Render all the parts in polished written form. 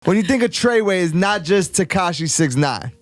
When you think of Treyway, it's not just Tekashi 6ix9ine.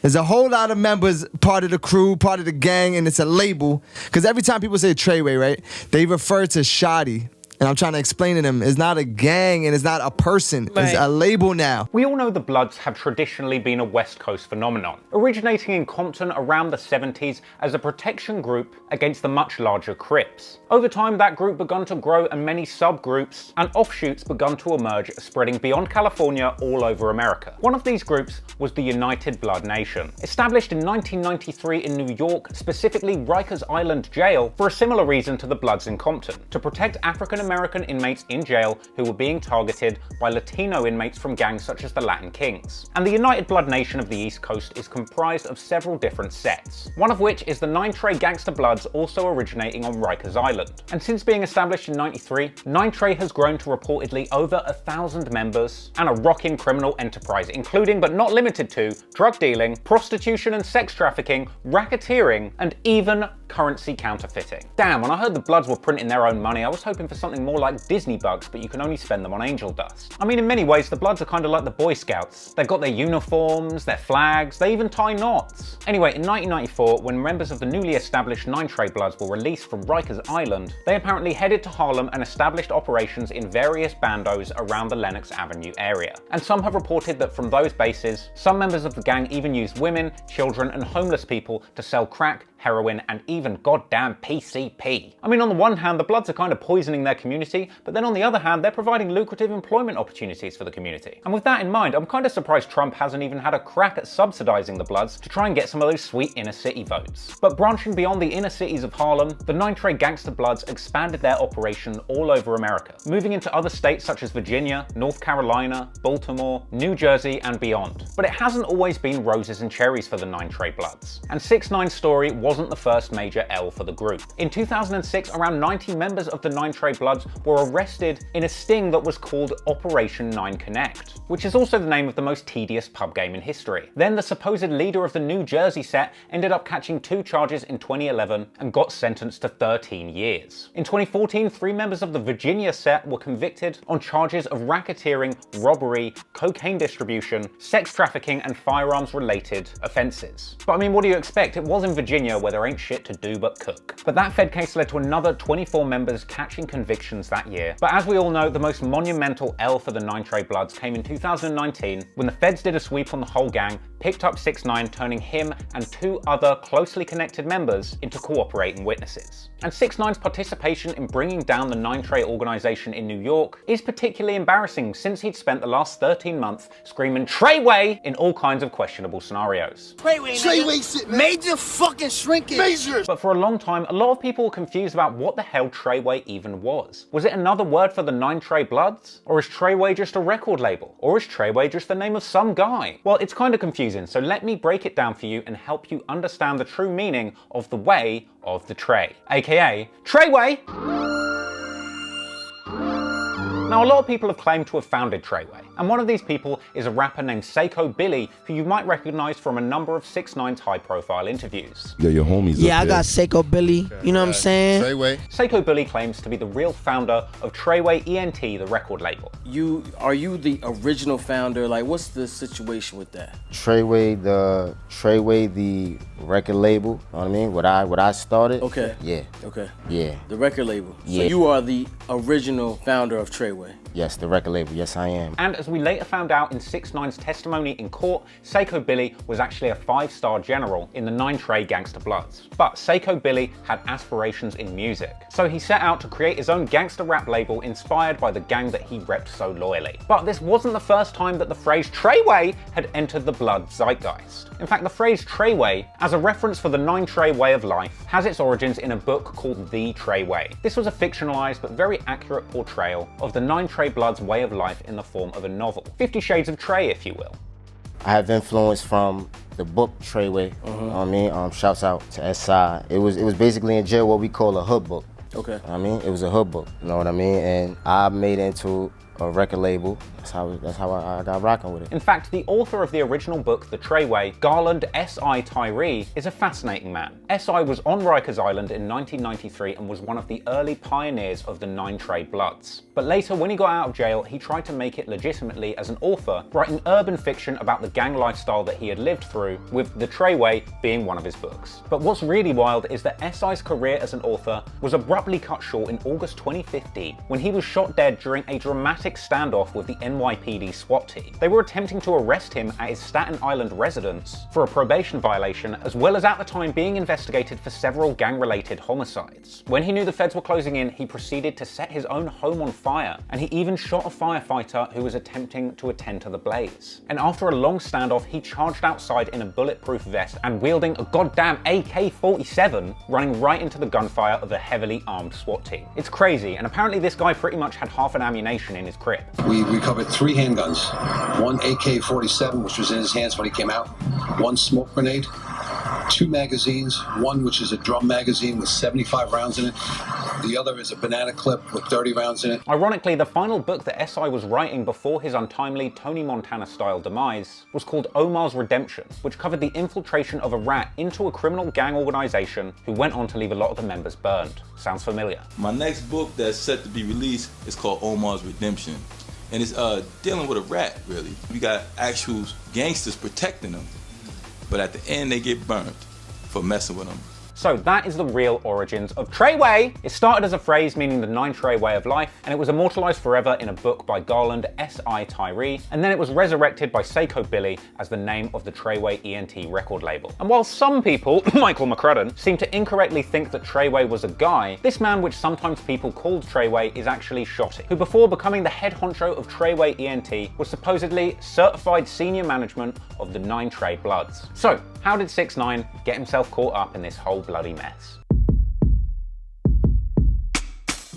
There's a whole lot of members, part of the crew, part of the gang, and it's a label. Because every time people say Treyway, right, they refer to Shotty. And I'm trying to explain to them, it's not a gang and it's not a person, it's a label now. We all know the Bloods have traditionally been a West Coast phenomenon, originating in Compton around the 70s as a protection group against the much larger Crips. Over time, that group begun to grow and many subgroups and offshoots begun to emerge, spreading beyond California all over America. One of these groups was the United Blood Nation. Established in 1993 in New York, specifically Rikers Island Jail, for a similar reason to the Bloods in Compton, to protect African American inmates in jail who were being targeted by Latino inmates from gangs such as the Latin Kings. And the United Blood Nation of the East Coast is comprised of several different sets, one of which is the 9 Trey Gangsta Bloods, also originating on Rikers Island. And since being established in '93, 9 Trey has grown to reportedly over 1,000 members and a rocking criminal enterprise, including but not limited to drug dealing, prostitution and sex trafficking, racketeering, and even currency counterfeiting. Damn, when I heard the Bloods were printing their own money, I was hoping for something more like Disney bucks, but you can only spend them on angel dust. I mean, in many ways, the Bloods are kind of like the Boy Scouts. They've got their uniforms, their flags, they even tie knots. Anyway, in 1994, when members of the newly established 9 Trey Bloods were released from Rikers Island, they apparently headed to Harlem and established operations in various bandos around the Lenox Avenue area. And some have reported that from those bases, some members of the gang even used women, children, and homeless people to sell crack, heroin, and even goddamn PCP. I mean, on the one hand, the Bloods are kind of poisoning their community, but then on the other hand, they're providing lucrative employment opportunities for the community. And with that in mind, I'm kind of surprised Trump hasn't even had a crack at subsidizing the Bloods to try and get some of those sweet inner city votes. But branching beyond the inner cities of Harlem, the 9 Trey Gangsta Bloods expanded their operation all over America, moving into other states such as Virginia, North Carolina, Baltimore, New Jersey, and beyond. But it hasn't always been roses and cherries for the 9 Trey Bloods. And 6ix9ine's story wasn't the first major L for the group. In 2006, around 90 members of the 9 Trey Bloods were arrested in a sting that was called Operation 9 Connect, which is also the name of the most tedious pub game in history. Then the supposed leader of the New Jersey set ended up catching 2 charges in 2011 and got sentenced to 13 years. In 2014, 3 members of the Virginia set were convicted on charges of racketeering, robbery, cocaine distribution, sex trafficking, and firearms-related offenses. But I mean, what do you expect? It was in Virginia where there ain't shit to do but cook. But that Fed case led to another 24 members catching convictions that year. But as we all know, the most monumental L for the 9 Trey Bloods came in 2019 when the Feds did a sweep on the whole gang, picked up 6ix9ine, turning him and 2 other closely connected members into cooperating witnesses. And 6ix9ine's participation in bringing down the 9 Trey organization in New York is particularly embarrassing since he'd spent the last 13 months screaming Treyway in all kinds of questionable scenarios. Treyway shit, major fucking shrinkage. Major. But for a long time, a lot of people were confused about what the hell Treyway even was. Was it another word for the 9 Trey Bloods? Or is Treyway just a record label? Or is Treyway just the name of some guy? Well, it's kind of confusing, so let me break it down for you and help you understand the true meaning of the way of the Trey, aka Treyway. Now, a lot of people have claimed to have founded Treyway, and one of these people is a rapper named Seiko Billy, who you might recognize from a number of 6ix9ine's high-profile interviews. Yeah, your homies. Yeah, I got Seiko Billy, you know what I'm saying? Treyway. Seiko Billy claims to be the real founder of Treyway ENT, the record label. Are you the original founder? Like, what's the situation with that? Treyway, the record label, you know what I mean? What I started. Okay. Yeah. Okay. Yeah. The record label. Yeah. So you are the original founder of Treyway. Yes, the record label. Yes, I am. And as we later found out in 6ix9ine's testimony in court, Seiko Billy was actually a 5-star general in the 9 Trey Gangsta Bloods. But Seiko Billy had aspirations in music, so he set out to create his own gangster rap label inspired by the gang that he repped so loyally. But this wasn't the first time that the phrase Treyway had entered the Blood zeitgeist. In fact, the phrase Treyway, as a reference for the 9 Trey way of life, has its origins in a book called The Treyway. This was a fictionalized but very accurate portrayal of the 9 Trey Bloods' way of life in the form of a novel. 50 Shades of Trey, if you will. I have influence from the book Treyway. You know what I mean? Shouts out to SI. It was basically in jail what we call a hood book. Okay. You know what I mean? It was a hood book, you know what I mean? And I made it into a record label. That's how I got rocking with it. In fact, the author of the original book, The Treyway, Garland S.I. Tyree, is a fascinating man. S.I. was on Rikers Island in 1993 and was one of the early pioneers of the 9 Trey Bloods. But later, when he got out of jail, he tried to make it legitimately as an author, writing urban fiction about the gang lifestyle that he had lived through, with The Treyway being one of his books. But what's really wild is that S.I.'s career as an author was abruptly cut short in August 2015 when he was shot dead during a dramatic standoff with the NYPD SWAT team. They were attempting to arrest him at his Staten Island residence for a probation violation, as well as at the time being investigated for several gang-related homicides. When he knew the feds were closing in, he proceeded to set his own home on fire, and he even shot a firefighter who was attempting to attend to the blaze. And after a long standoff, he charged outside in a bulletproof vest and wielding a goddamn AK-47, running right into the gunfire of a heavily armed SWAT team. It's crazy, and apparently this guy pretty much had half an ammunition in his crib. We recovered 3 handguns, 1 AK-47, which was in his hands when he came out, 1 smoke grenade, 2 magazines, 1 which is a drum magazine with 75 rounds in it. The other is a banana clip with 30 rounds in it. Ironically, the final book that S.I. was writing before his untimely Tony Montana-style demise was called Omar's Redemption, which covered the infiltration of a rat into a criminal gang organization who went on to leave a lot of the members burned. Sounds familiar? My next book that's set to be released is called Omar's Redemption. And it's dealing with a rat, really. We got actual gangsters protecting them, but at the end they get burned for messing with them. So that is the real origins of Treyway. It started as a phrase meaning the 9 Trey way of life, and it was immortalized forever in a book by Garland S.I. Tyree, and then it was resurrected by Seiko Billy as the name of the Treyway ENT record label. And while some people, Michael McCrudden, seem to incorrectly think that Treyway was a guy, this man, which sometimes people called Treyway, is actually Shotty, who before becoming the head honcho of Treyway ENT was supposedly certified senior management of the 9 Trey Bloods. So how did 6ix9ine get himself caught up in this whole bloody mess?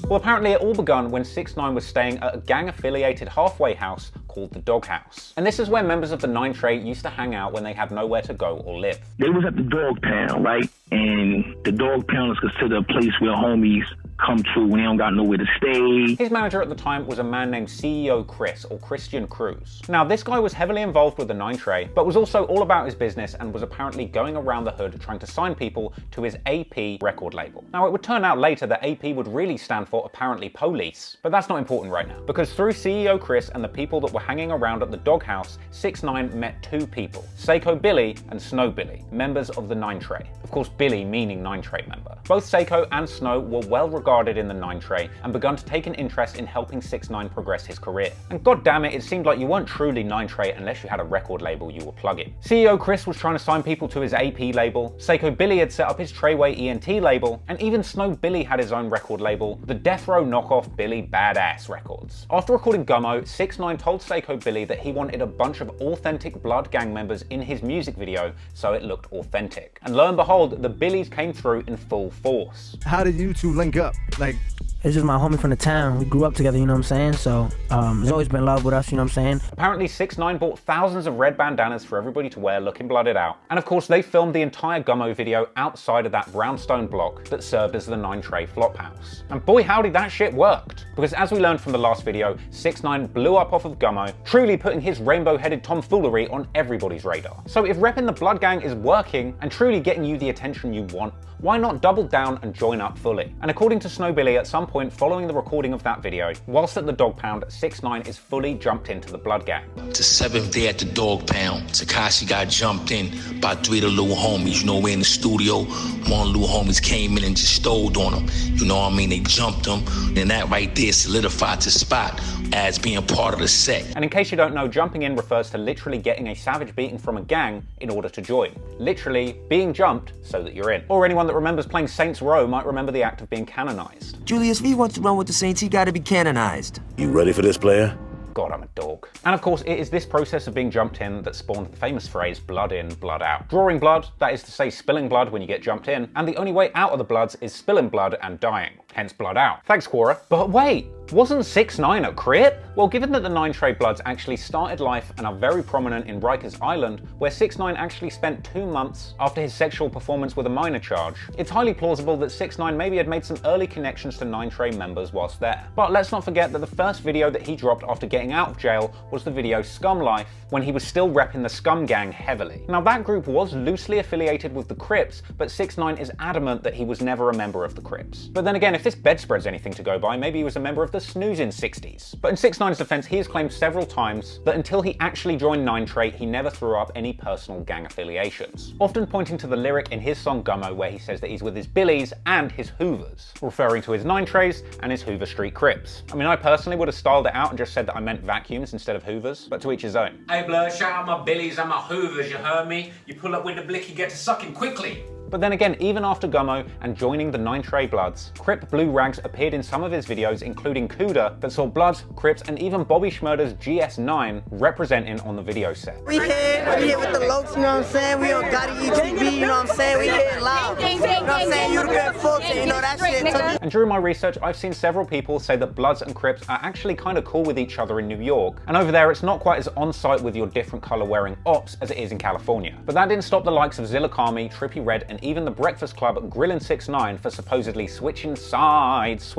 Well, apparently it all begun when 6ix9ine was staying at a gang-affiliated halfway house called the Dog House. And this is where members of the 9 Trey used to hang out when they had nowhere to go or live. They was at the Dog Pound, right? And the Dog Pound is considered a place where homies come to when they don't got nowhere to stay. His manager at the time was a man named CEO Chris, or Christian Cruz. Now, this guy was heavily involved with the 9 Trey, but was also all about his business and was apparently going around the hood trying to sign people to his AP record label. Now, it would turn out later that AP would really stand for apparently police, but that's not important right now, because through CEO Chris and the people that were hanging around at the Dog House, 6ix9ine met 2 people, Seiko Billy and Snow Billy, members of the 9 Trey. Of course, Billy meaning 9 Trey member. Both Seiko and Snow were well regarded in the 9 Trey and begun to take an interest in helping 6ix9ine progress his career. And god damn it seemed like you weren't truly 9 Trey unless you had a record label you were plugging. CEO Chris was trying to sign people to his AP label, Seiko Billy had set up his Treyway ENT label, and even Snow Billy had his own record label, the Death Row knockoff Billy Badass Records. After recording Gummo, 6ix9ine told Seiko Billy that he wanted a bunch of authentic Blood gang members in his music video so it looked authentic. And lo and behold, the Billies came through in full force. How did you 2 link up? Like, It's just my homie from the town. We grew up together, you know what I'm saying? So there's always been love with us, you know what I'm saying? Apparently 6ix9ine bought thousands of red bandanas for everybody to wear looking blooded out. And of course they filmed the entire Gummo video outside of that brownstone block that served as the 9 Trey flop house. And boy howdy that shit worked. Because as we learned from the last video, 6ix9ine blew up off of Gummo, truly putting his rainbow-headed tomfoolery on everybody's radar. So if repping the Blood Gang is working and truly getting you the attention you want, why not double down and join up fully? And according to Snow Billy, at some point following the recording of that video, whilst at the Dog Pound, 6ix9ine is fully jumped into the Blood Gang. The 7th day at the Dog Pound, Tekashi got jumped in by 3 of the little homies. You know, we're in the studio, one of the little homies came in and just stole on him. You know what I mean? They jumped him, and that right there solidified the spot as being part of the set. And in case you don't know, jumping in refers to literally getting a savage beating from a gang in order to join. Literally being jumped so that you're in. Or anyone that remembers playing Saints Row might remember the act of being canonized. Julius, if he wants to run with the Saints, he gotta be canonized. You ready for this, player? God, I'm a dog. And of course, it is this process of being jumped in that spawned the famous phrase, blood in, blood out. Drawing blood, that is to say spilling blood when you get jumped in, and the only way out of the bloods is spilling blood and dying. hence Blood Out. Thanks, Quora. But wait, wasn't 6ix9ine a Crip? Well, given that the 9 Trey Bloods actually started life and are very prominent in Rikers Island, where 6ix9ine actually spent 2 months after his sexual performance with a minor charge, it's highly plausible that 6ix9ine maybe had made some early connections to 9 Trey members whilst there. But let's not forget that the first video that he dropped after getting out of jail was the video Scum Life, when he was still repping the Scum Gang heavily. Now that group was loosely affiliated with the Crips, but 6ix9ine is adamant that he was never a member of the Crips. But then again, if this bedspread's anything to go by, maybe he was a member of the Snoozin' 60s. But in 6ix9ine's defense, he has claimed several times that until he actually joined 9 Trey, he never threw up any personal gang affiliations, often pointing to the lyric in his song Gummo where he says that he's with his Billies and his Hoovers, referring to his 9 Treys and his Hoover Street Crips. I mean, I personally would have styled it out and just said that I meant vacuums instead of Hoovers, but to each his own. Hey blood, shout out my Billies and my Hoovers, you heard me? You pull up with the blick, you get to sucking quickly. But then again, even after Gummo and joining the 9 Trey Bloods, Crip Blue Rags appeared in some of his videos, including Cuda, that saw Bloods, Crips, and even Bobby Schmurder's GS9 representing on the video set. We here with the Lokes, you know what I'm saying? We on Gotti ETV, you know what I'm saying? We here loud, you know what I'm saying? You the good folks, and you know that shit. And during my research, I've seen several people say that Bloods and Crips are actually kind of cool with each other in New York, and over there it's not quite as on-site with your different color wearing ops as it is in California. But that didn't stop the likes of Zilla Kami, Trippie Redd, and even the Breakfast Club grilling 6ix9ine for supposedly switching sides.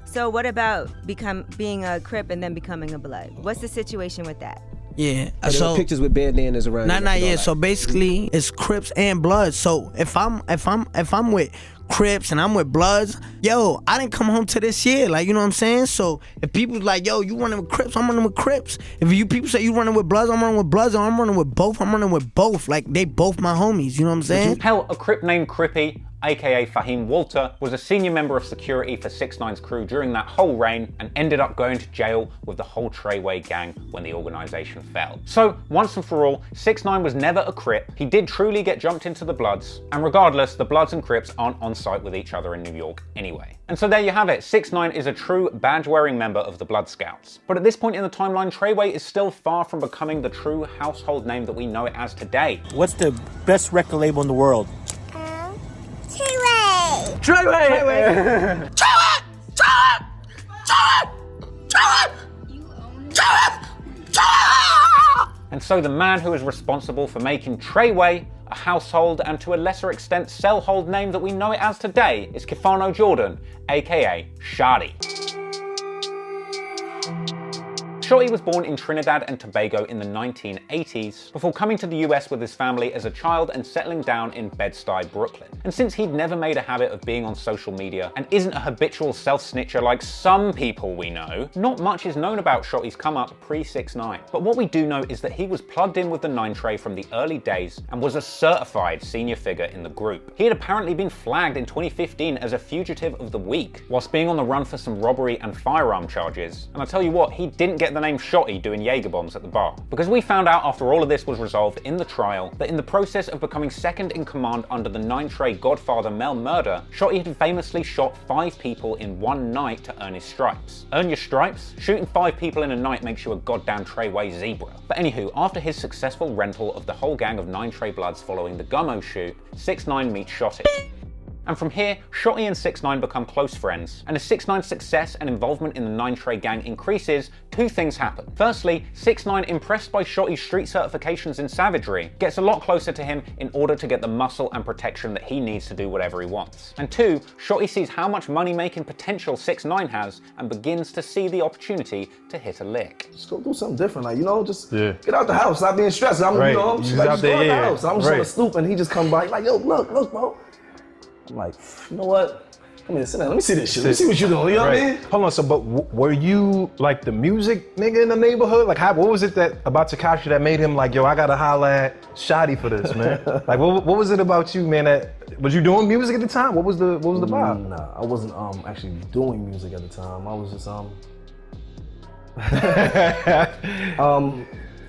So what about being a Crip and then becoming a Blood? What's the situation with that? Yeah, so pictures with bandanas around. Yeah. So basically, it's Crips and Bloods. So if I'm with Crips and I'm with Bloods, yo, I didn't come home to this year, like, you know what I'm saying? So if people like, yo, you running with Crips, I'm running with Crips. If you people say you running with Bloods, I'm running with Bloods, or I'm running with both, I'm running with both. Like, they both my homies, you know what I'm saying? Hell, a Crip named Crippy, aka Fahim Walter, was a senior member of security for 6ix9ine's crew during that whole reign and ended up going to jail with the whole Treyway gang when the organization fell. So once and for all, 6ix9ine was never a Crip. He did truly get jumped into the Bloods, and regardless, the Bloods and Crips aren't on site with each other in New York anyway. And so there you have it, 6ix9ine is a true badge-wearing member of the Blood Scouts. But at this point in the timeline, Treyway is still far from becoming the true household name that we know it as today. What's the best record label in the world? Treyway! And so the man who is responsible for making Treyway a household and to a lesser extent cell-hold name that we know it as today is Kefano Jordan, aka Shadi. Shorty was born in Trinidad and Tobago in the 1980s before coming to the US with his family as a child and settling down in Bed-Stuy, Brooklyn. And since he'd never made a habit of being on social media and isn't a habitual self-snitcher like some people we know, not much is known about Shorty's come-up pre-6ix9ine. But what we do know is that he was plugged in with the 9 Trey from the early days and was a certified senior figure in the group. He had apparently been flagged in 2015 as a fugitive of the week, whilst being on the run for some robbery and firearm charges. And I tell you what, he didn't get the name Shotty doing Jaeger bombs at the bar. Because we found out after all of this was resolved in the trial that in the process of becoming second in command under the 9 Trey godfather Mel Murder, Shotty had famously shot 5 people in one night to earn his stripes. Earn your stripes? Shooting 5 people in a night makes you a goddamn Treyway zebra. But anywho, after his successful rental of the whole gang of 9 Trey Bloods following the Gummo shoot, 6ix9ine meets Shotty. And from here, Shotty and 6ix9ine become close friends, and as 6ix9ine's success and involvement in the 9 Trey gang increases, 2 things happen. Firstly, 6ix9ine, impressed by Shotty's street certifications in savagery, gets a lot closer to him in order to get the muscle and protection that he needs to do whatever he wants. And 2, Shotty sees how much money-making potential 6ix9ine has and begins to see the opportunity to hit a lick. Just go do something different, like, you know, just get out the house, stop being stressed. I'm, right. you know, just, like, just go out the house. I'm just on the stoop and he just come by, like, yo, look, bro. I'm like, you know what? Come here, sit down. Let me see this shit. Let me see what you're doing. You know what I mean? Hold on. So, but were you like the music nigga in the neighborhood? Like, what was it that about Tekashi that made him like, yo, I gotta holla at Shotty for this, man? Like, what was it about you, man? That was you doing music at the time? What was the vibe? Nah, I wasn't actually doing music at the time. I was just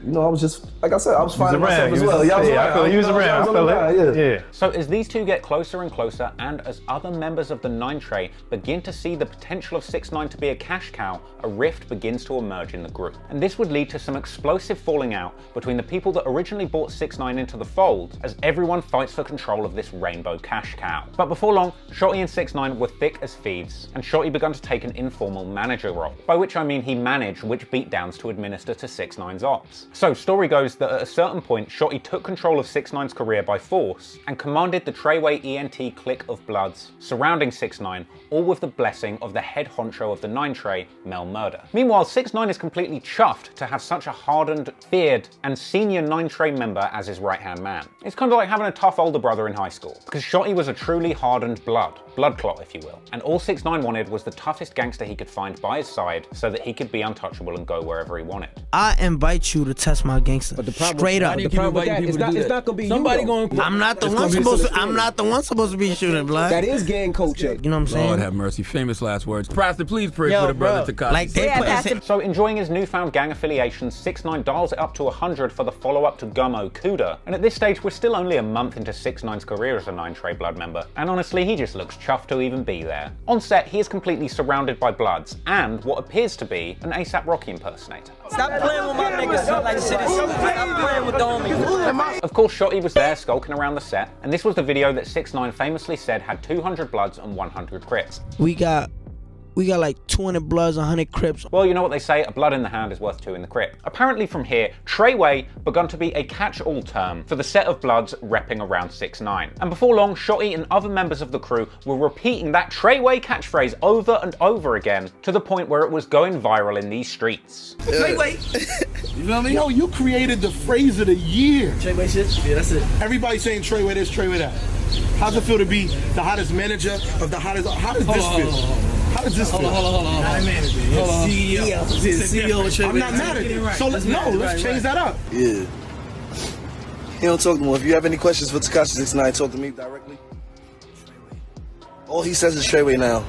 you know, I was just, like I said, I was finding myself as He was- well. Yeah, I feel he was around. I feel it. Yeah. So as these two get closer and closer, and as other members of the 9 Tray begin to see the potential of 6ix9ine to be a cash cow, a rift begins to emerge in the group. And this would lead to some explosive falling out between the people that originally brought 6ix9ine into the fold, as everyone fights for control of this rainbow cash cow. But before long, Shotty and 6ix9ine were thick as thieves, and Shotty began to take an informal manager role, by which I mean he managed which beatdowns to administer to 6ix9ine's ops. So story goes that at a certain point, Shotty took control of 6ix9ine's career by force, and commanded the Treyway ENT clique of bloods surrounding 6ix9ine, all with the blessing of the head honcho of the 9 Tray, Mel Murder. Meanwhile, 6ix9ine is completely chuffed to have such a hardened, feared, and senior 9 Tray member as his right-hand man. It's kind of like having a tough older brother in high school, because Shotty was a truly hardened blood clot if you will, and all 6ix9ine wanted was the toughest gangster he could find by his side so that he could be untouchable and go wherever he wanted. I invite you to test my gangster. But the problem, straight up. The problem with that is it's not gonna be Somebody you, though. I'm not the one supposed to. I'm not the one supposed to be shooting blood. That is gang culture. You know what I'm saying? Lord have mercy. Famous last words. Pastor, please pray Yo, for the brother bro, Tekashi. like they So enjoying his newfound gang affiliation, 6ix9ine dials it up to 100 for the follow-up to Gummo Kuda. And at this stage, we're still only a month into 6ix9ine's career as a 9 Tray blood member. And honestly, he just looks chuffed to even be there. On set, he is completely surrounded by bloods and what appears to be an A$AP Rocky impersonator. Stop playing with my niggas. Like shit is stop playing with the homies. Of course, Shotty was there skulking around the set, and this was the video that 6ix9ine famously said had 200 bloods and 100 crits. We got like 200 bloods, 100 crips. Well, you know what they say, a blood in the hand is worth 2 in the crip. Apparently from here, Treyway begun to be a catch-all term for the set of bloods repping around 6ix9ine. And before long, Shotty and other members of the crew were repeating that Treyway catchphrase over and over again, to the point where it was going viral in these streets. Treyway. You know what I mean? Yo, you created the phrase of the year. Treyway shit? Yeah, that's it. Everybody saying Treyway this, Treyway that. How's it feel to be the hottest manager of the hottest? How does this feel? How does this feel? Hold on. Not manager. CEO. CEO. I'm not mad at you. So let's change that up. Yeah. He don't talk no more. If you have any questions for Tekashi 6ix9ine, talk to me directly. All he says is Treyway now.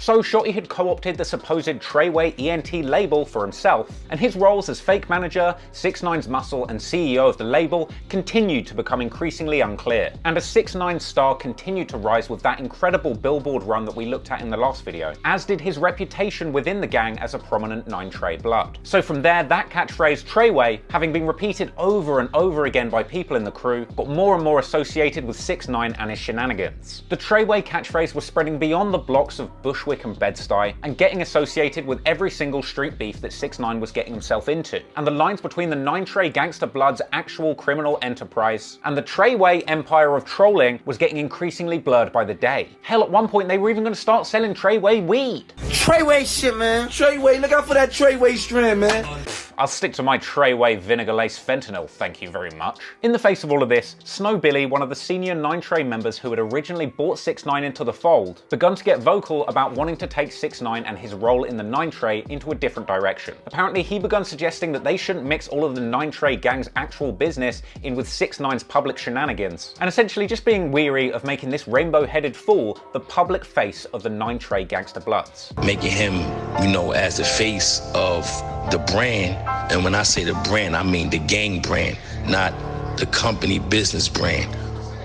So Shotty had co-opted the supposed Treyway ENT label for himself, and his roles as fake manager, 6ix9ine's muscle, and CEO of the label continued to become increasingly unclear. And as 6ix9ine's star continued to rise with that incredible Billboard run that we looked at in the last video, as did his reputation within the gang as a prominent 9 Tray blood. So from there, that catchphrase Treyway, having been repeated over and over again by people in the crew, got more and more associated with 6ix9ine and his shenanigans. The Treyway catchphrase was spreading beyond the blocks of Bushwick and Bed-Stuy, and getting associated with every single street beef that 6ix9ine was getting himself into. And the lines between the 9 Tray gangster blood's actual criminal enterprise and the Treyway empire of trolling was getting increasingly blurred by the day. Hell, at one point they were even going to start selling Treyway weed. Treyway shit, man. Treyway, look out for that Treyway strand, man. I'll stick to my Treyway vinegar-laced fentanyl, thank you very much. In the face of all of this, Snow Billy, one of the senior 9 Tray members who had originally brought 6ix9ine into the fold, begun to get vocal about wanting to take 6ix9ine and his role in the 9 Tray into a different direction. Apparently, he begun suggesting that they shouldn't mix all of the 9 Tray gang's actual business in with 6ix9ine's public shenanigans, and essentially just being weary of making this rainbow-headed fool the public face of the 9 Tray gangster bloods. Making him, you know, as the face of the brand, and when I say the brand, I mean the gang brand, not the company business brand,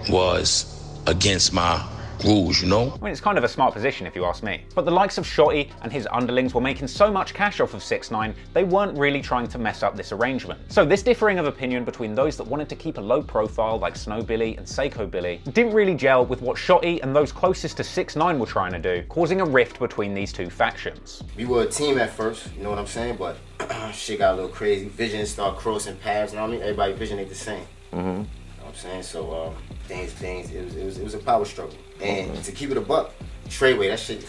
was against my rules, you know? I mean, it's kind of a smart position if you ask me. But the likes of Shotty and his underlings were making so much cash off of 6ix9ine, they weren't really trying to mess up this arrangement. So this differing of opinion between those that wanted to keep a low profile like Snow Billy and Seiko Billy didn't really gel with what Shotty and those closest to 6ix9ine were trying to do, causing a rift between these two factions. We were a team at first, you know what I'm saying? But shit got a little crazy. Visions start crossing paths, you know what I mean? Everybody vision ain't the same. You know what I'm saying? So things, it was a power struggle. And to keep it a buck, Treyway, that shit,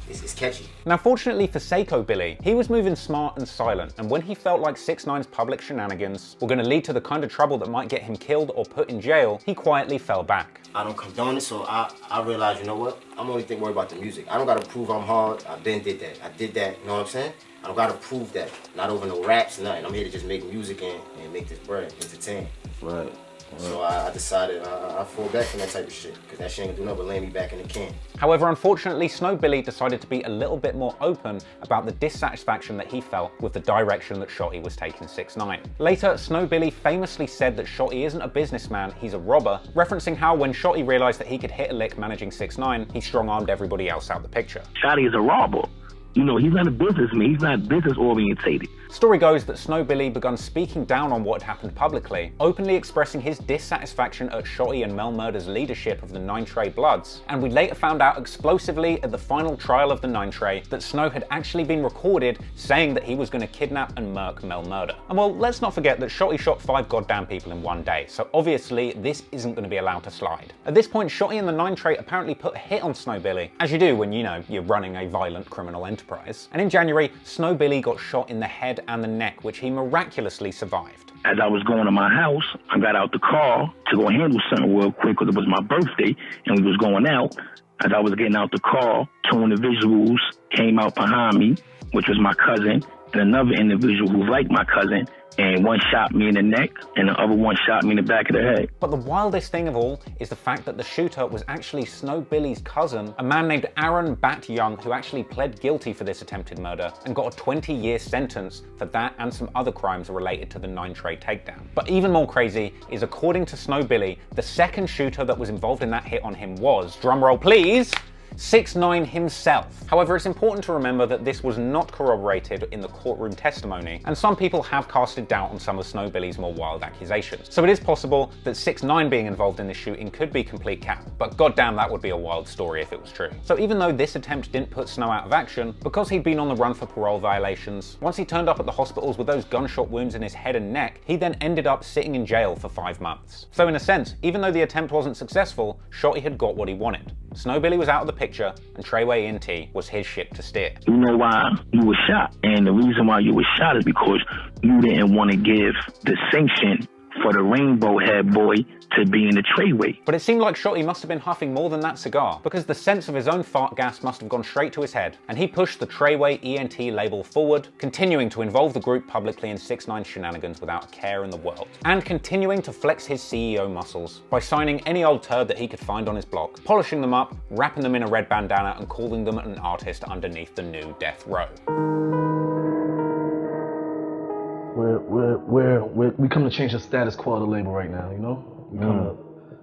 it's catchy. Now fortunately for Seiko Billy, he was moving smart and silent, and when he felt like 6ix9ine's public shenanigans were going to lead to the kind of trouble that might get him killed or put in jail, he quietly fell back. I don't condone it, so I realized, you know what? I'm only worried about the music. I don't gotta prove I'm hard. I been did that. I did that, you know what I'm saying? I don't gotta prove that. Not over no raps, nothing. I'm here to just make music and make this bread, entertain. Right. So I decided I fall back from that type of shit, because that shit ain't gonna do nothing but land me back in the can. However, unfortunately, Snow Billy decided to be a little bit more open about the dissatisfaction that he felt with the direction that Shotty was taking 6ix9ine. Later, Snow Billy famously said that Shotty isn't a businessman, he's a robber, referencing how when Shotty realized that he could hit a lick managing 6ix9ine, he strong-armed everybody else out the picture. Shotty is a robber. You know, he's not a businessman, he's not business orientated. Story goes that Snow Billy began speaking down on what had happened publicly, openly expressing his dissatisfaction at Shotty and Mel Murder's leadership of the 9 Trey Bloods, and we later found out explosively at the final trial of the 9 Trey that Snow had actually been recorded saying that he was going to kidnap and murk Mel Murder. And well, let's not forget that Shotty shot 5 goddamn people in one day, so obviously this isn't going to be allowed to slide. At this point, Shotty and the 9 Trey apparently put a hit on Snow Billy, as you do when, you know, you're running a violent criminal enterprise. And in January, Snow Billy got shot in the head and the neck, which he miraculously survived. As I was going to my house, I got out the car to go handle something real quick because it was my birthday and we was going out. As I was getting out the car, 2 individuals came out behind me, which was my cousin, and another individual who's like my cousin, and one shot me in the neck and the other one shot me in the back of the head. But the wildest thing of all is the fact that the shooter was actually Snow Billy's cousin, a man named Aaron Bat Young, who actually pled guilty for this attempted murder and got a 20-year sentence for that and some other crimes related to the 9 Trey takedown. But even more crazy is, according to Snow Billy, the second shooter that was involved in that hit on him was, drumroll please, 6ix9ine himself. However, it's important to remember that this was not corroborated in the courtroom testimony, and some people have casted doubt on some of Snow Billy's more wild accusations. So it is possible that 6ix9ine being involved in this shooting could be complete cap, but goddamn that would be a wild story if it was true. So even though this attempt didn't put Snow out of action, because he'd been on the run for parole violations, once he turned up at the hospitals with those gunshot wounds in his head and neck, he then ended up sitting in jail for 5 months. So in a sense, even though the attempt wasn't successful, Shotty had got what he wanted. Snow Billy was out of the picture, and Treyway ENT was his ship to steer. You know why you were shot, and the reason why you were shot is because you didn't want to give the sanction for the Rainbow Head boy to be in the Treyway. But it seemed like Shotty must have been huffing more than that cigar, because the sense of his own fart gas must have gone straight to his head, and he pushed the Treyway ENT label forward, continuing to involve the group publicly in 6ix9ine shenanigans without a care in the world, and continuing to flex his CEO muscles by signing any old turd that he could find on his block, polishing them up, wrapping them in a red bandana, and calling them an artist underneath the new death row. We come to change the status quo of the label right now, you know? We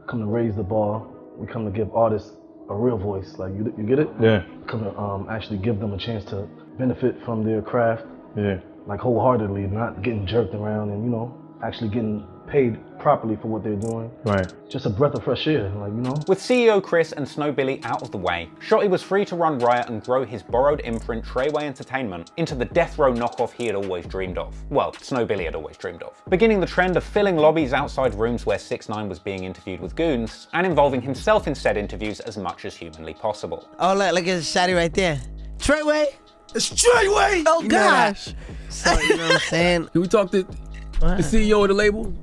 come to raise the bar. We come to give artists a real voice. Like, you get it? Yeah. Come to actually give them a chance to benefit from their craft. Yeah. Like, wholeheartedly, not getting jerked around and, you know, actually getting paid properly for what they're doing. Right. Just a breath of fresh air, like, you know? With CEO Chris and Snow Billy out of the way, Shotty was free to run riot and grow his borrowed imprint Treyway Entertainment into the death row knockoff he had always dreamed of. Well, Snow Billy had always dreamed of. Beginning the trend of filling lobbies outside rooms where 6ix9ine was being interviewed with goons, and involving himself in said interviews as much as humanly possible. Oh, look at this shotty right there. Treyway? It's Treyway! Oh, gosh! So, you know what I'm saying? Can we talk to the CEO of the label?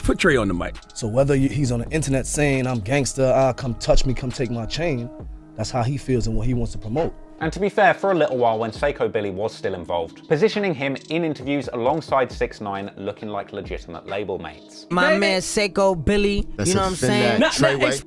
Put Trey on the mic. So whether he's on the internet saying I'm gangster, come touch me, come take my chain, that's how he feels and what he wants to promote. And to be fair, for a little while when Seiko Billy was still involved, positioning him in interviews alongside 6ix9ine looking like legitimate label mates. My man Seiko Billy, you know what I'm saying?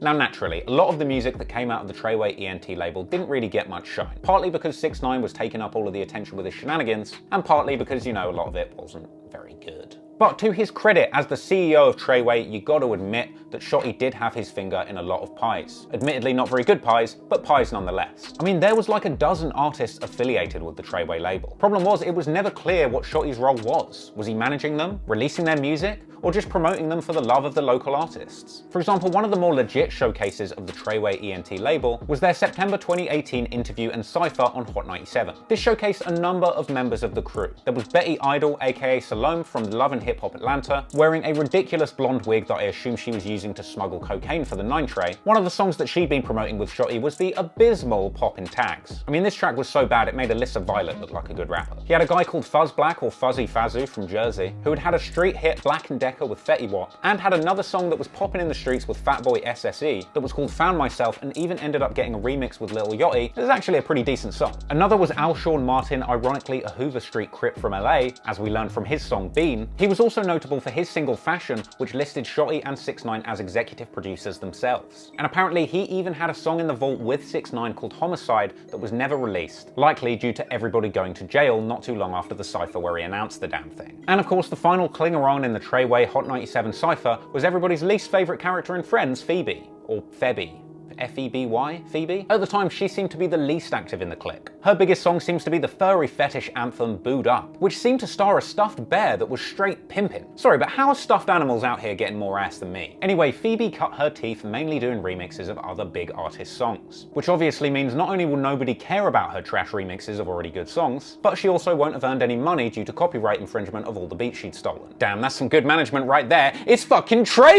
Now naturally, a lot of the music that came out of the Treyway ENT label didn't really get much shine. Partly because 6ix9ine was taking up all of the attention with his shenanigans, and partly because, you know, a lot of it wasn't very good. But to his credit, as the CEO of Treyway, you gotta admit that Shotty did have his finger in a lot of pies. Admittedly not very good pies, but pies nonetheless. I mean, there was like a dozen artists affiliated with the Treyway label. Problem was, it was never clear what Shotty's role was. Was he managing them, releasing their music, or just promoting them for the love of the local artists? For example, one of the more legit showcases of the Treyway ENT label was their September 2018 interview and cypher on Hot 97. This showcased a number of members of the crew. There was Betty Idol, aka Salome from Love and Hip Hop Atlanta, wearing a ridiculous blonde wig that I assume she was using to smuggle cocaine for the 9 Trey. One of the songs that she'd been promoting with Shotty was the abysmal Poppin' Tags. I mean, this track was so bad it made Alyssa Violet look like a good rapper. He had a guy called Fuzz Black, or Fuzzy Fazzu from Jersey, who had had a street hit Black and Decker with Fetty Wap, and had another song that was popping in the streets with Fatboy SSE that was called Found Myself, and even ended up getting a remix with Lil Yachty. It was actually a pretty decent song. Another was Alshon Martin, ironically a Hoover Street Crip from LA, as we learned from his song song Bean. He was also notable for his single Fashion, which listed Shotty and 6ix9ine as executive producers themselves. And apparently he even had a song in the vault with 6ix9ine called Homicide that was never released, likely due to everybody going to jail not too long after the cypher where he announced the damn thing. And of course the final clinger-on in the Treyway Hot 97 cypher was everybody's least favourite character in Friends, Phoebe, or Febby. F-E-B-Y, Phoebe? At the time, she seemed to be the least active in the clique. Her biggest song seems to be the furry fetish anthem Boo'd Up, which seemed to star a stuffed bear that was straight pimping. Sorry, but how are stuffed animals out here getting more ass than me? Anyway, Phoebe cut her teeth mainly doing remixes of other big artist songs, which obviously means not only will nobody care about her trash remixes of already good songs, but she also won't have earned any money due to copyright infringement of all the beats she'd stolen. Damn, that's some good management right there. It's fucking Trey!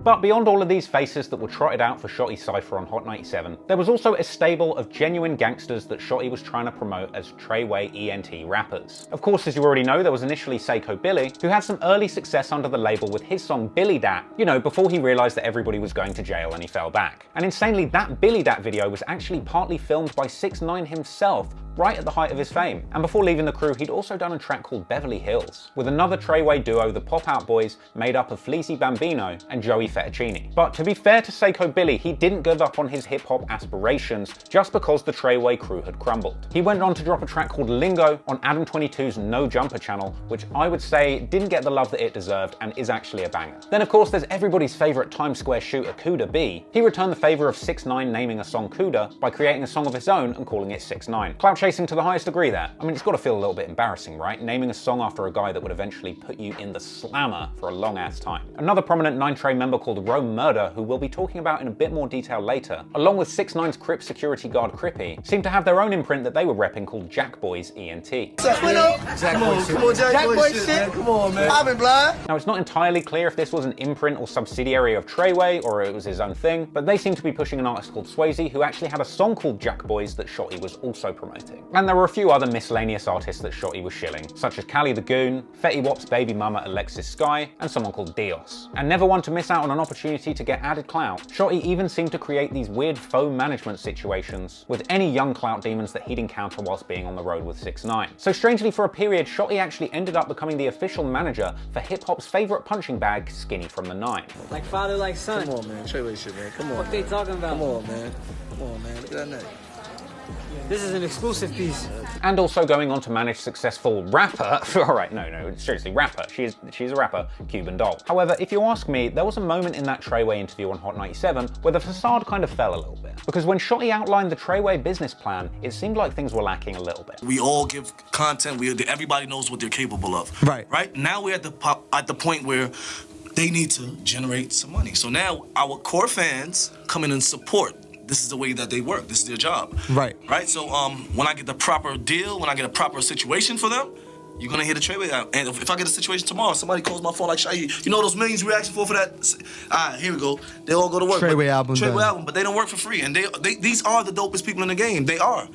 But beyond all of these faces that were trotted out for Shotty's cypher on Hot 97, there was also a stable of genuine gangsters that Shotty was trying to promote as Treyway ENT rappers. Of course, as you already know, there was initially Seiko Billy, who had some early success under the label with his song Billy Dat, you know, before he realized that everybody was going to jail and he fell back. And insanely, that Billy Dat video was actually partly filmed by 6ix9ine himself, right at the height of his fame. And before leaving the crew, he'd also done a track called Beverly Hills, with another Treyway duo, the Pop Out Boys, made up of Fleazy Bambino and Joey Fettuccini. But to be fair to Seiko Billy, he didn't give up on his hip-hop aspirations just because the Treyway crew had crumbled. He went on to drop a track called Lingo on Adam 22's No Jumper channel, which I would say didn't get the love that it deserved and is actually a banger. Then of course there's everybody's favourite Times Square shooter Kuda B. He returned the favour of 6ix9ine naming a song Kuda by creating a song of his own and calling it 6ix9ine. Clout chasing to the highest degree there. I mean, it's got to feel a little bit embarrassing, right? Naming a song after a guy that would eventually put you in the slammer for a long ass time. Another prominent 9 Trey member called Rome Murder, who we'll be talking about in a bit more detail later, along with 6ix9ine's Crip security guard Crippy, seemed to have their own imprint that they were repping called Jack Boys ENT. Come on, Jack Boy shit. Come on, man. Poppin', blood. Now, it's not entirely clear if this was an imprint or subsidiary of Treyway or it was his own thing, but they seem to be pushing an artist called Swayze, who actually had a song called Jack Boys that Shotty was also promoting. And there were a few other miscellaneous artists that Shotty was shilling, such as Cali the Goon, Fetty Wap's baby mama Alexis Sky, and someone called Dios. And never one to miss out on an opportunity to get added clout, Shotty even seemed to create these weird faux management situations with any young clout demons that he'd encounter whilst being on the road with 6ix9ine. So strangely, for a period, Shotty actually ended up becoming the official manager for hip-hop's favourite punching bag, Skinny from the 9. Like father, like son. Come on, man. Treyway shit, man. Come on. What they talking about? Come on, man. Come on, man. Look at that neck. This is an exclusive piece. And also going on to manage successful rapper, alright, no, seriously, rapper, she's a rapper, Cuban Doll. However, if you ask me, there was a moment in that Treyway interview on Hot 97 where the facade kind of fell a little bit. Because when Shotty outlined the Treyway business plan, it seemed like things were lacking a little bit. We all give content, everybody knows what they're capable of. Right. Right? Now we're at the point where they need to generate some money. So now our core fans come in and support. This is the way that they work. This is their job. Right. Right? So when I get the proper deal, when I get a proper situation for them, you're gonna hear the Treyway out. And if I get a situation tomorrow, somebody calls my phone like, Shahi, you know those millions we're asking for that? All right, here we go. They all go to work. Treyway album, but they don't work for free. And these are the dopest people in the game. They are.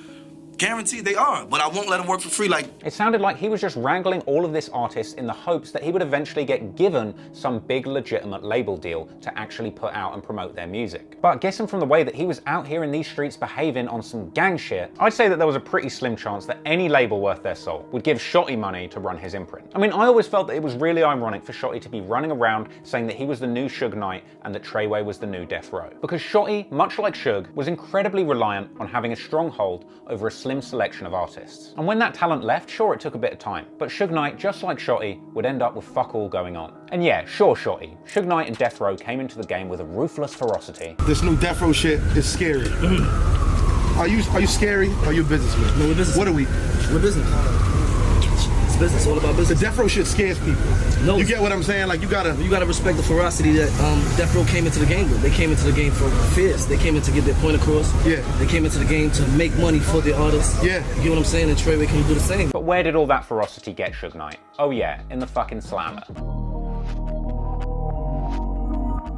Guaranteed they are, but I won't let them work for free. Like, it sounded like he was just wrangling all of this artists in the hopes that he would eventually get given some big legitimate label deal to actually put out and promote their music. But guessing from the way that he was out here in these streets behaving on some gang shit, I'd say that there was a pretty slim chance that any label worth their salt would give Shotty money to run his imprint. I mean, I always felt that it was really ironic for Shotty to be running around saying that he was the new Suge Knight and that Treyway was the new Death Row. Because Shotty, much like Suge, was incredibly reliant on having a stronghold over a slim selection of artists. And when that talent left, sure, it took a bit of time, but Suge Knight, just like Shotty, would end up with fuck all going on. And yeah, sure, Shotty, Suge Knight and Death Row came into the game with a ruthless ferocity. This new Death Row shit is scary. Are you scary? Or are you a businessman? No, we're business. What are we? We're business. It's business, all about business. The Death Row shit scares people. No, you get what I'm saying? Like you gotta respect the ferocity that Death Row came into the game with. They came into the game for fierce. They came in to get their point across. Yeah. They came into the game to make money for their artists. Yeah. You get what I'm saying? And Treyway can do the same. But where did all that ferocity get Suge Knight? Oh yeah, in the fucking slammer.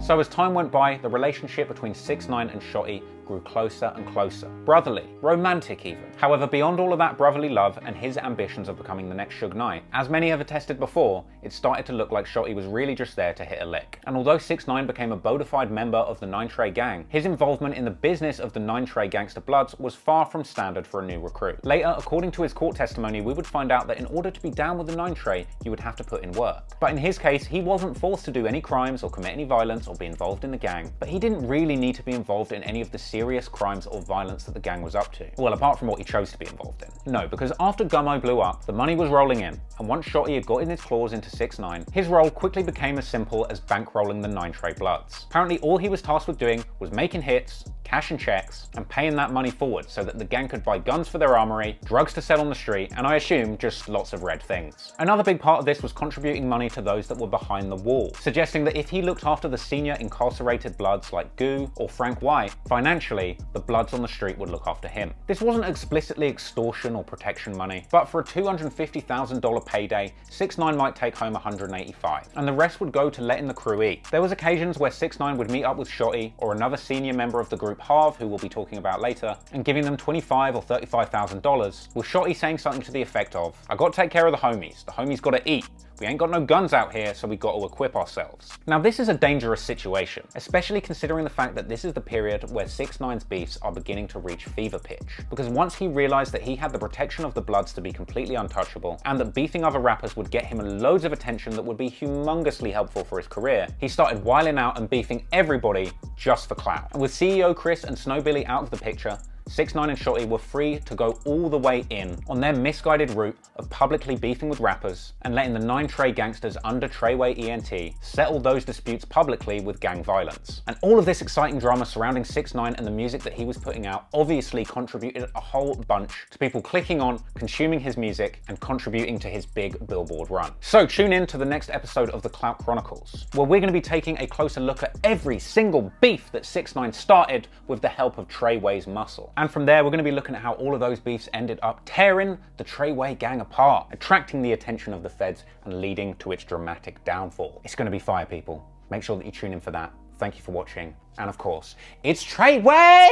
So as time went by, the relationship between 6ix9ine and Shotty grew closer and closer, brotherly, romantic even. However, beyond all of that brotherly love and his ambitions of becoming the next Suge Knight, as many have attested before, it started to look like Shotty was really just there to hit a lick. And although 6ix9ine became a bona fide member of the 9 Trey gang, his involvement in the business of the 9 Trey Gangsta Bloods was far from standard for a new recruit. Later, according to his court testimony, we would find out that in order to be down with the 9 Trey, you would have to put in work. But in his case, he wasn't forced to do any crimes or commit any violence or be involved in the gang, but he didn't really need to be involved in any of the serious crimes or violence that the gang was up to. Well, apart from what he chose to be involved in. No, because after Gummo blew up, the money was rolling in, and once Shotty had gotten his claws into 6ix9ine, his role quickly became as simple as bankrolling the 9 Trey Bloods. Apparently, all he was tasked with doing was making hits, cashing checks, and paying that money forward so that the gang could buy guns for their armory, drugs to sell on the street, and I assume just lots of red things. Another big part of this was contributing money to those that were behind the wall, suggesting that if he looked after the senior incarcerated Bloods like Goo or Frank White, financially, the Bloods on the street would look after him. This wasn't explicitly extortion or protection money, but for a $250,000 payday, 6ix9ine might take home $185, and the rest would go to letting the crew eat. There was occasions where 6ix9ine would meet up with Shotty or another senior member of the group, Harv, who we'll be talking about later, and giving them $25,000 or $35,000, with Shotty saying something to the effect of, "I got to take care of the homies gotta eat. We ain't got no guns out here, so we got to equip ourselves." Now this is a dangerous situation, especially considering the fact that this is the period where 6ix9ine's beefs are beginning to reach fever pitch. Because once he realized that he had the protection of the Bloods to be completely untouchable, and that beefing other rappers would get him loads of attention that would be humongously helpful for his career, he started wilding out and beefing everybody just for clout. And with CEO Chris and Snow Billy out of the picture, 6ix9ine and Shotty were free to go all the way in on their misguided route of publicly beefing with rappers and letting the 9 Trey gangsters under Treyway ENT settle those disputes publicly with gang violence. And all of this exciting drama surrounding 6ix9ine and the music that he was putting out obviously contributed a whole bunch to people clicking on, consuming his music, and contributing to his big Billboard run. So tune in to the next episode of the Clout Chronicles, where we're going to be taking a closer look at every single beef that 6ix9ine started with the help of Treyway's muscle. And from there, we're going to be looking at how all of those beefs ended up tearing the Treyway gang apart, attracting the attention of the feds and leading to its dramatic downfall. It's going to be fire, people. Make sure that you tune in for that. Thank you for watching. And of course, it's Treyway!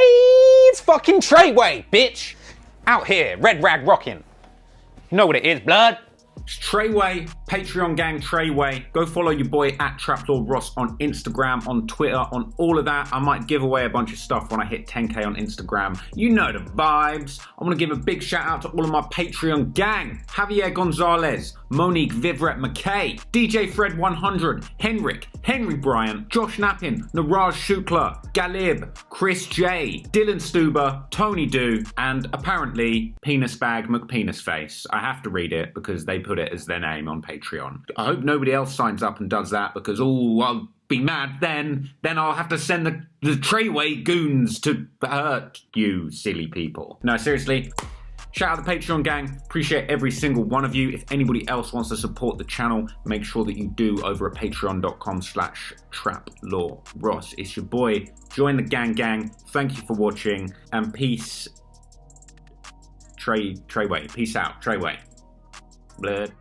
It's fucking Treyway, bitch! Out here, red rag rocking. You know what it is, blood? It's Treyway, Patreon gang Treyway. Go follow your boy at Traplord Ross on Instagram, on Twitter, on all of that. I might give away a bunch of stuff when I hit 10K on Instagram. You know the vibes. I want to give a big shout out to all of my Patreon gang. Javier Gonzalez, Monique Vivret McKay, DJ Fred 100, Henrik, Henry Bryant, Josh Knappin, Naraj Shukla, Galib, Chris J, Dylan Stuber, Tony Do, and apparently Penis Bag McPenisface. I have to read it because they put it as their name on Patreon. I hope nobody else signs up and does that because, oh, I'll be mad then I'll have to send the Treyway goons to hurt you silly people. No, seriously. Shout out the Patreon gang. Appreciate every single one of you. If anybody else wants to support the channel, make sure that you do over at patreon.com/traplawross. It's your boy. Join the gang. Thank you for watching and peace. Treyway. Peace out. Treyway. Blood.